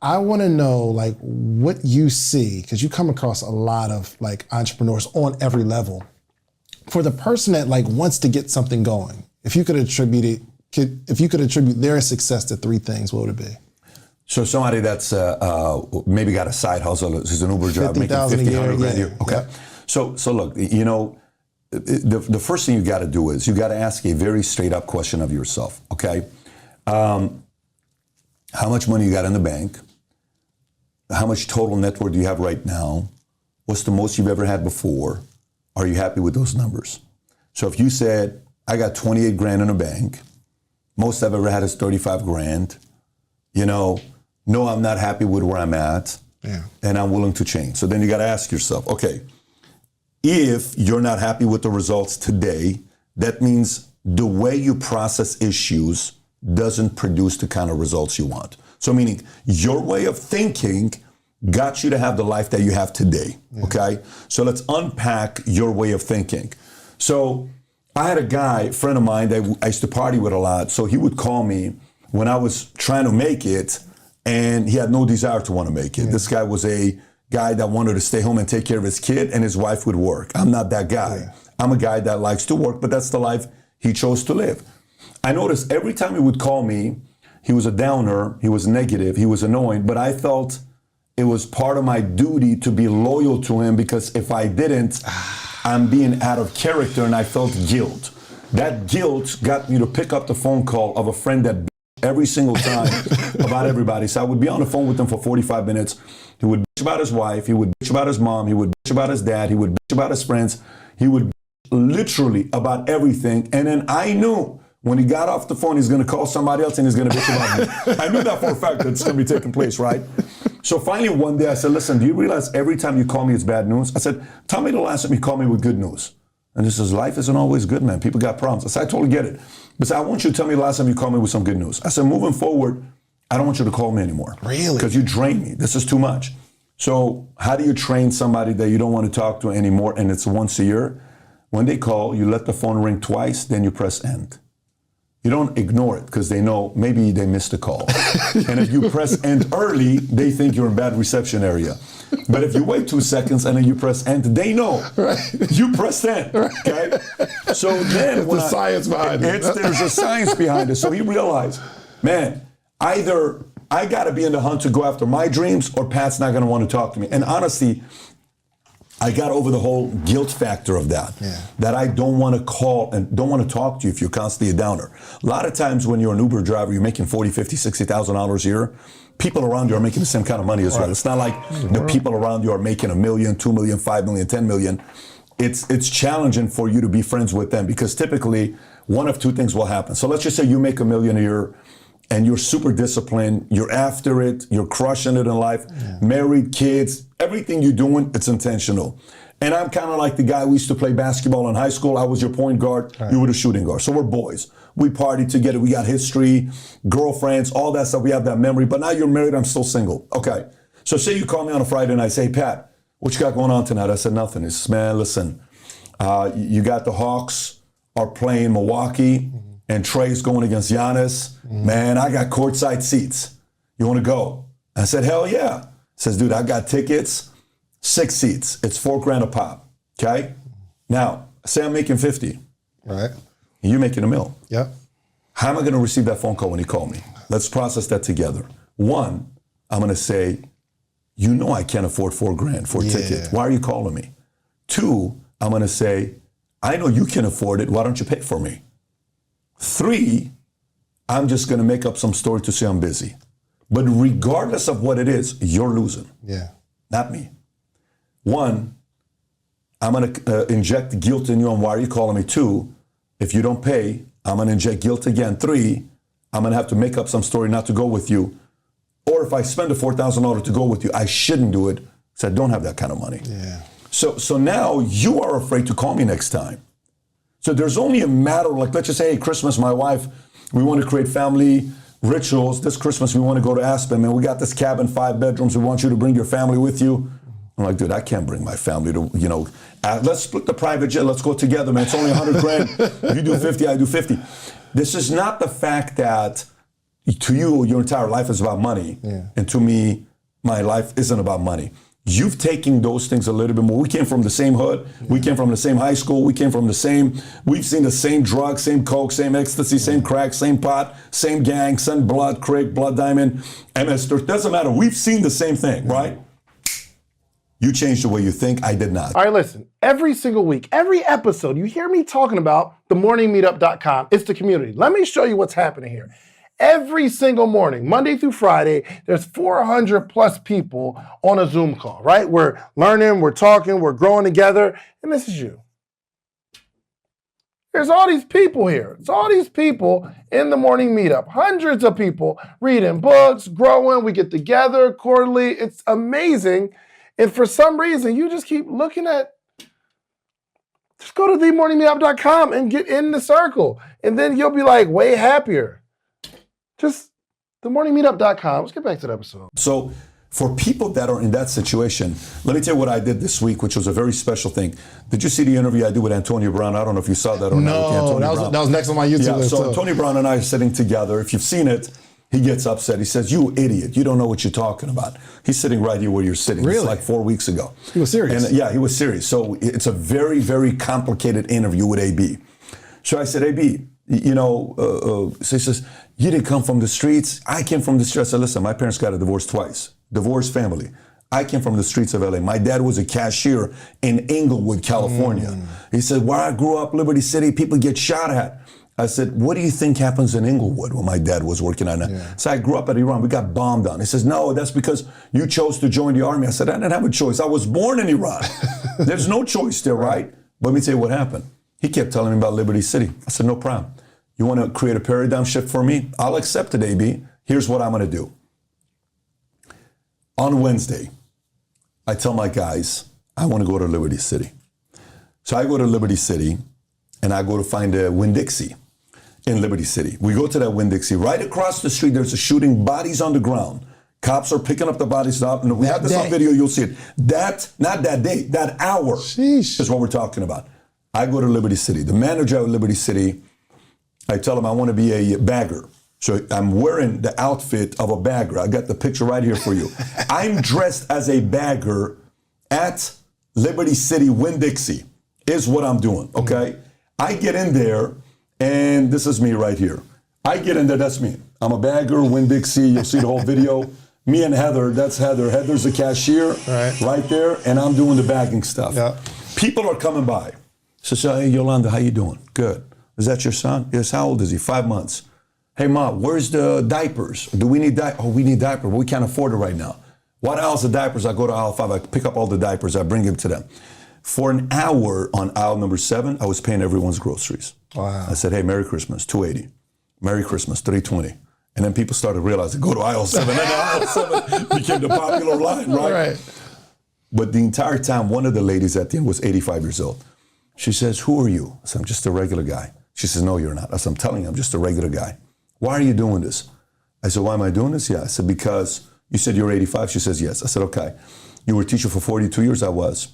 I want to know like what you see, because you come across a lot of like entrepreneurs on every level. For the person that like wants to get something going, if you could attribute their success to three things, what would it be? So somebody that's maybe got a side hustle, who's an Uber driver, making 50, 100 grand a year. Okay. Yep. So look, you know, the first thing you got to do is you got to ask a very straight up question of yourself. Okay. How much money you got in the bank? How much total net worth do you have right now? What's the most you've ever had before? Are you happy with those numbers? So if you said, I got 28 grand in the bank, most I've ever had is 35 grand, you know, no, I'm not happy with where I'm at, and I'm willing to change. So then you got to ask yourself, okay, if you're not happy with the results today, that means the way you process issues doesn't produce the kind of results you want. So meaning your way of thinking got you to have the life that you have today, okay? So let's unpack your way of thinking. So I had a guy, friend of mine, that I used to party with a lot. So he would call me when I was trying to make it, and he had no desire to want to make it. This guy was a guy that wanted to stay home and take care of his kid, and his wife would work. I'm not that guy. I'm a guy that likes to work, but that's the life he chose to live. I noticed every time he would call me, he was a downer, he was negative, he was annoying, but I felt it was part of my duty to be loyal to him, because if I didn't, I'm being out of character, and I felt guilt. That guilt got me to pick up the phone call of a friend that every single time about everybody. So I would be on the phone with him for 45 minutes. He would bitch about his wife, he would bitch about his mom, he would bitch about his dad, he would bitch about his friends, he would literally about everything. And then I knew when he got off the phone, he's going to call somebody else and he's going to bitch about me. I knew that for a fact that it's going to be taking place, right? So finally one day I said, listen, do you realize every time you call me it's bad news? I said, tell me the last time you called me with good news. And he says, life isn't always good, man. People got problems. I said, I totally get it. But I said, I want you to tell me the last time you called me with some good news. I said, moving forward, I don't want you to call me anymore. Really? Because you drain me. This is too much. So how do you train somebody that you don't want to talk to anymore, and it's once a year? When they call, you let the phone ring twice, then you press end. You don't ignore it, because they know maybe they missed a call. And if you press end early, they think you're in bad reception area. But if you wait 2 seconds and then you press end, they know you pressed end. Okay? So then there's a science behind it. There's a science behind it. So he realized, man, either I got to be in the hunt to go after my dreams, or Pat's not going to want to talk to me. And honestly, I got over the whole guilt factor of that, that I don't want to call and don't want to talk to you if you're constantly a downer. A lot of times when you're an Uber driver, you're making $40,000, $50,000, $60,000 a year. People around you are making the same kind of money as well. It's not like the people around you are making $1 million, $2 million, $5 million, $10 million. It's challenging for you to be friends with them, because typically one of two things will happen. So let's just say you make $1 million a year and you're super disciplined, you're after it, you're crushing it in life, married, kids, everything you're doing, it's intentional. And I'm kind of like the guy, we used to play basketball in high school. I was your point guard, you were the shooting guard. So we're boys. We partied together, we got history, girlfriends, all that stuff, we have that memory. But now you're married, I'm still single. Okay. So say you call me on a Friday night, say, hey, Pat, what you got going on tonight? I said, nothing. He says, man, listen, you got the Hawks are playing Milwaukee, and Trey's going against Giannis. Man, I got courtside seats. You want to go? I said, hell yeah. Says, dude, I got tickets, 6 seats. It's $4,000 a pop. Okay? Now, say I'm making 50. Right. And you're making $1 million. Yep. How am I going to receive that phone call when you call me? Let's process that together. One, I'm going to say, you know I can't afford $4,000 for a ticket. Why are you calling me? Two, I'm going to say, I know you can afford it. Why don't you pay for me? 3, I'm just going to make up some story to say I'm busy. But regardless of what it is, you're losing. Yeah. Not me. 1, I'm going to inject guilt in you on why are you calling me. 2, if you don't pay, I'm going to inject guilt again. 3, I'm going to have to make up some story not to go with you. Or if I spend the $4,000 to go with you, I shouldn't do it because I don't have that kind of money. Yeah. So now you are afraid to call me next time. So there's only a matter, like let's just say, hey, Christmas, my wife, we want to create family rituals. This Christmas, we want to go to Aspen, man. We got this cabin, 5 bedrooms. We want you to bring your family with you. I'm like, dude, I can't bring my family to, let's split the private jet. Let's go together, man. It's only $100,000. If you do 50, I do 50. This is not the fact that to you, your entire life is about money. And to me, my life isn't about money. You've taken those things a little bit more. We came from the same hood. We came from the same high school. We've seen the same drugs, same coke, same ecstasy, same crack, same pot, same gang, same blood, Crick, Blood Diamond, MS. Doesn't matter. We've seen the same thing, right? You changed the way you think. I did not. All right, listen. Every single week, every episode, you hear me talking about themorningmeetup.com. It's the community. Let me show you what's happening here. Every single morning, Monday through Friday, there's 400 plus people on a Zoom call, right? We're learning, we're talking, we're growing together, and this is you. There's all these people here. It's all these people in the morning meetup. Hundreds of people reading books, growing. We get together quarterly. It's amazing. And for some reason, you just keep looking at, just go to themorningmeetup.com and get in the circle. And then you'll be like way happier. Just themorningmeetup.com. Let's get back to the episode. So for people that are in that situation, let me tell you what I did this week, which was a very special thing. Did you see the interview I did with Antonio Brown? I don't know if you saw that or not. No, that was next on my YouTube list. So Antonio Brown and I are sitting together. If you've seen it, he gets upset. He says, "You idiot, you don't know what you're talking about." He's sitting right here where you're sitting. Really? It's like 4 weeks ago. He was serious. And he was serious. So it's a very, very complicated interview with AB. So I said, AB, so he says, "You didn't come from the streets." I came from the streets. I said, "Listen, my parents got a divorce twice. Divorced family. I came from the streets of LA. My dad was a cashier in Inglewood, California." He said, "Where I grew up, Liberty City, people get shot at." I said, "What do you think happens in Inglewood?" When my dad was working on that. So I grew up at Iran. We got bombed on. He says, "No, that's because you chose to join the army." I said, "I didn't have a choice. I was born in Iran. There's no choice there, right?" But let me tell you what happened. He kept telling me about Liberty City. I said, "No problem. You want to create a paradigm shift for me? I'll accept it, AB. Here's what I'm going to do." On Wednesday, I tell my guys, I want to go to Liberty City. So I go to Liberty City, and I go to find a Winn-Dixie in Liberty City. We go to that Winn-Dixie. Right across the street, there's a shooting, bodies on the ground. Cops are picking up the bodies up. And we have this on video, you'll see it. Not that day, that hour is what we're talking about. I go to Liberty City. The manager of Liberty City, I tell him I want to be a bagger. So I'm wearing the outfit of a bagger. I got the picture right here for you. I'm dressed as a bagger at Liberty City Winn-Dixie is what I'm doing, okay? I get in there, and this is me right here. I get in there, that's me. I'm a bagger, Winn-Dixie, you'll see the whole video. Me and Heather, that's Heather. Heather's the cashier right there, and I'm doing the bagging stuff. Yeah. People are coming by. So, "Hey, Yolanda, how you doing?" "Good." "Is that your son?" "Yes." "How old is he?" 5 months. "Hey, Mom, where's the diapers? Do we need diapers?" "Oh, we need diapers, but we can't afford it right now." "What aisle's the diapers?" I go to aisle 5. I pick up all the diapers. I bring them to them. For an hour on aisle number 7, I was paying everyone's groceries. Wow. I said, "Hey, Merry Christmas, $2.80. Merry Christmas, $3.20. And then people started realizing, go to aisle 7. And aisle 7 became the popular line, right? But the entire time, one of the ladies at the end was 85 years old. She says, "Who are you?" I said, "I'm just a regular guy." She says, "No, you're not." I said, "I'm telling you, I'm just a regular guy." "Why are you doing this?" I said, "Why am I doing this?" "Yeah." I said, "Because you said you're 85. She says, "Yes." I said, "Okay. You were a teacher for 42 years. I was."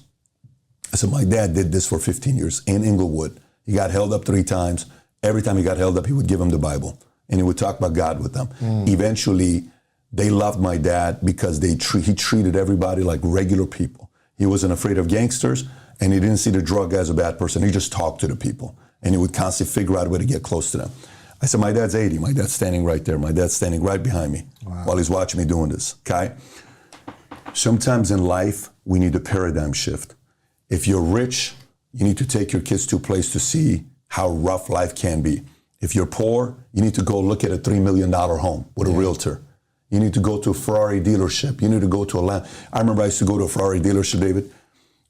I said, "My dad did this for 15 years in Inglewood. He got held up 3 times. Every time he got held up, he would give them the Bible. And he would talk about God with them. Eventually, they loved my dad because he treated everybody like regular people. He wasn't afraid of gangsters, and he didn't see the drug guy as a bad person. He just talked to the people, and he would constantly figure out a way to get close to them." I said, "My dad's 80. My dad's standing right there. My dad's standing right behind me while he's watching me doing this, okay?" Sometimes in life, we need a paradigm shift. If you're rich, you need to take your kids to a place to see how rough life can be. If you're poor, you need to go look at a $3 million home with a realtor. You need to go to a Ferrari dealership. You need to go to a land. I remember I used to go to a Ferrari dealership, David,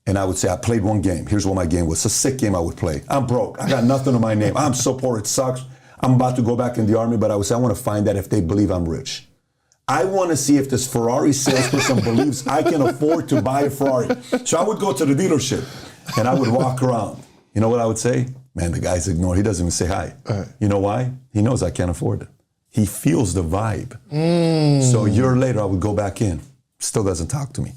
and I would say, I played one game. Here's what my game was. It's a sick game I would play. I'm broke. I got nothing on my name. I'm so poor, it sucks. I'm about to go back in the army, but I would say, I want to find out if they believe I'm rich. I want to see if this Ferrari salesperson believes I can afford to buy a Ferrari. So I would go to the dealership, and I would walk around. You know what I would say? Man, the guy's ignored. He doesn't even say hi. You know why? He knows I can't afford it. He feels the vibe. So a year later, I would go back in. Still doesn't talk to me.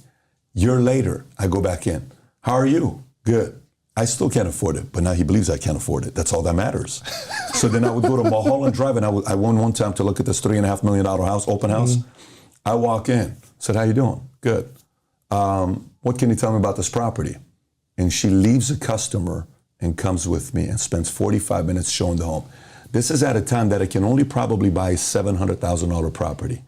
Year later, I go back in. "How are you?" "Good." I still can't afford it, but now he believes I can't afford it. That's all that matters. So then I would go to Mulholland Drive, and I went one time to look at this $3.5 million house, open house. I walk in, said, how you doing? Good. What can you tell me about this property? And she leaves a customer and comes with me and spends 45 minutes showing the home. This is at a time that I can only probably buy a $700,000 property.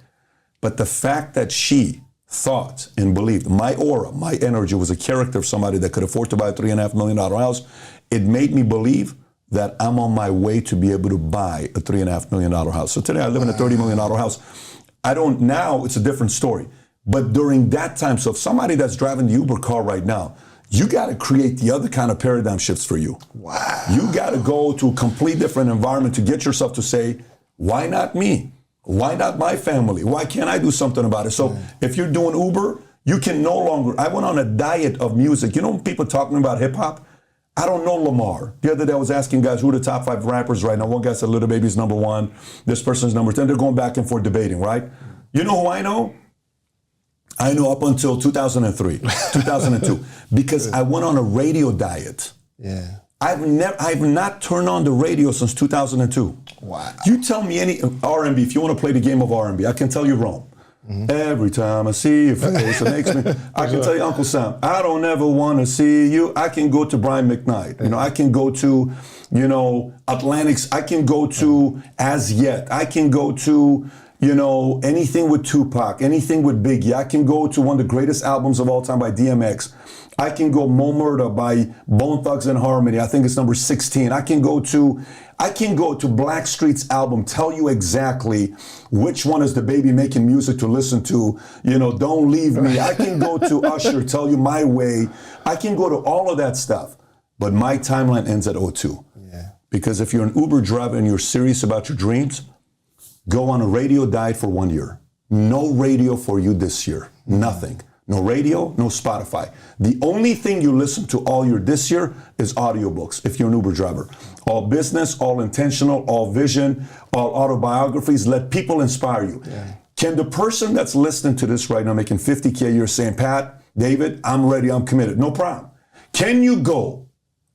But the fact that she thought and believed my aura, my energy was a character of somebody that could afford to buy a $3.5 million house, it made me believe that I'm on my way to be able to buy a $3.5 million house. So today I live in a $30 million house. Now it's a different story. But during that time, so if somebody that's driving the Uber car right now, you got to create the other kind of paradigm shifts for you. Wow. You got to go to a complete different environment to get yourself to say, why not me? Why not my family? Why can't I do something about it? So if you're doing Uber, you can no longer, I went on a diet of music. You know people talking about hip hop? I don't know Lamar. The other day I was asking guys who are the top 5 rappers right now. One guy said Little Baby's number 1. This person's number 10. They're going back and forth debating, right? You know who I know? I know up until 2003, 2002, because I went on a radio diet. Yeah. I've not turned on the radio since 2002. Wow. You tell me any R&B, if you want to play the game of R&B, I can tell you Rome. Every time I see your face, it makes me, I can tell you Uncle Sam, I don't ever want to see you. I can go to Brian McKnight. I can go to, Atlantics. I can go to As Yet. I can go to, anything with Tupac, anything with Biggie. I can go to one of the greatest albums of all time by DMX. I can go Mo Murda by Bone Thugs and Harmony. I think it's number 16. I can go to Blackstreet's album, tell you exactly which one is the baby making music to listen to. Don't Leave Me. I can go to Usher, tell you My Way. I can go to all of that stuff. But my timeline ends at 02. Yeah. Because if you're an Uber driver and you're serious about your dreams, go on a radio diet for 1 year. No radio for you this year. Nothing. No radio, no Spotify. The only thing you listen to all year this year is audiobooks, if you're an Uber driver. All business, all intentional, all vision, all autobiographies. Let people inspire you. Yeah. Can the person that's listening to this right now making $50K a year saying, Pat, David, I'm ready, I'm committed. No problem. Can you go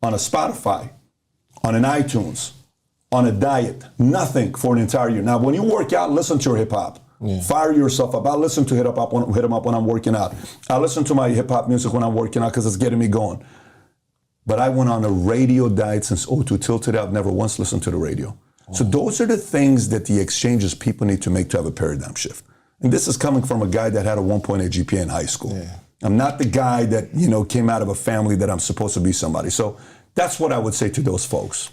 on a Spotify, on an iTunes, on a diet, nothing for an entire year? Now, when you work out, listen to your hip hop. Yeah. Fire yourself up. I listen to hit 'em up when I'm working out. I listen to my hip hop music when I'm working out because it's getting me going. But I went on a radio diet since 02 till today. I've never once listened to the radio. Oh. So those are the things that the exchanges people need to make to have a paradigm shift. And this is coming from a guy that had a 1.8 GPA in high school. Yeah. I'm not the guy that came out of a family that I'm supposed to be somebody. So that's what I would say to those folks.